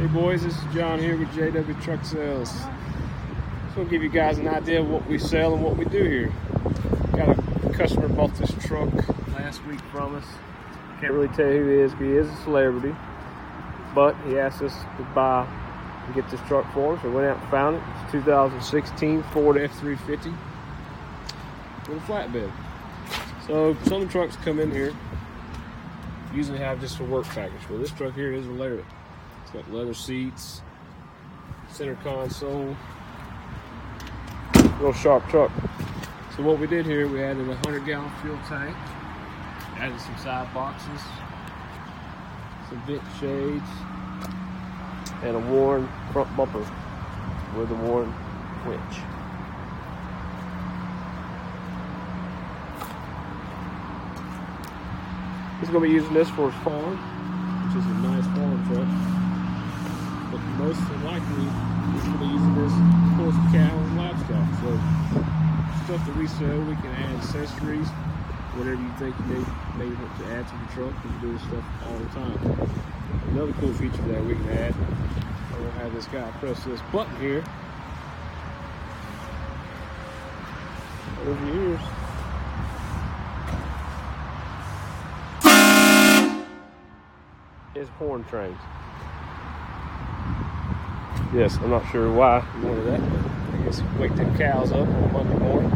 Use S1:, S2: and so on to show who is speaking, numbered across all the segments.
S1: Hey boys, this is John here with JW Truck Sales. Just want to give you guys an idea of what we sell and what we do here. Got a customer bought this truck last week from us. Can't really tell who he is because he is a celebrity, but he asked us to buy and get this truck for him, so we went out and found it. It's a 2016 Ford F-350 with a flatbed. So some of the trucks come in here usually have just a work package. Well, this truck here is a layer. It's got leather seats, center console, real sharp truck. So what we did here, we added a 100-gallon fuel tank, added some side boxes, some vent shades, and a worn front bumper with a worn winch. He's going to be using this for his farm, which is a nice farm truck. But most likely, he's going to be using this for his cow and livestock. So, stuff that we sell, we can add accessories, whatever you think you may want to add to the truck. We can do this stuff all the time. Another cool feature that we can add, I'm going to have this guy press this button here. Over your ears. Is horn trains. Yes, I'm not sure why you wanted that, but I guess you wake them cows up on Monday morning.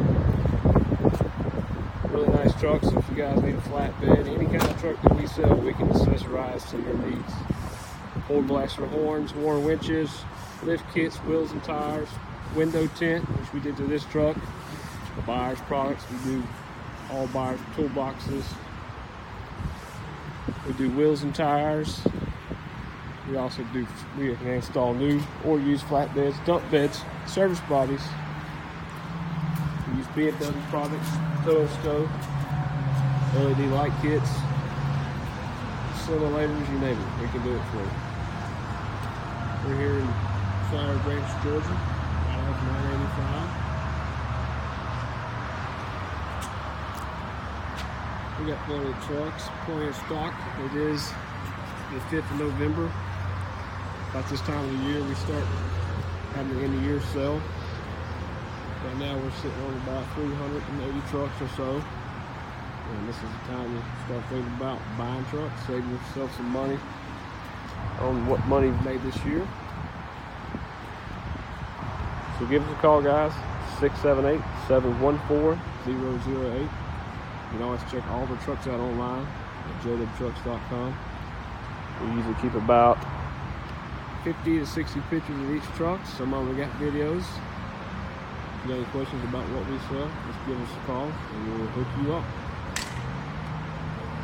S1: Really nice truck, so if you guys need a flatbed, any kind of truck that we sell, we can accessorize to your needs. Horn blaster horns, worn winches, lift kits, wheels and tires, window tint, which we did to this truck. Buyers products, we do all buyers toolboxes. We do wheels and tires. We can install new or used flatbeds, dump beds, service bodies. We use BMW products, tow stove, LED light kits, simulators, you name it, we can do it for you. We're here in Flower Branch, Georgia, right off 985. We got plenty of trucks, plenty of stock. It is the 5th of November. About this time of the year, we start having the end of year sale. Right now, we're sitting on about 380 trucks or so. And this is the time to start thinking about buying trucks, saving yourself some money on what money you've made this year. So give us a call, guys. 678-714-008. You can always check all of our trucks out online at jwtrucks.com. We usually keep about 50 to 60 pictures of each truck. Some of them we got videos. If you got any questions about what we sell, just give us a call and we'll hook you up.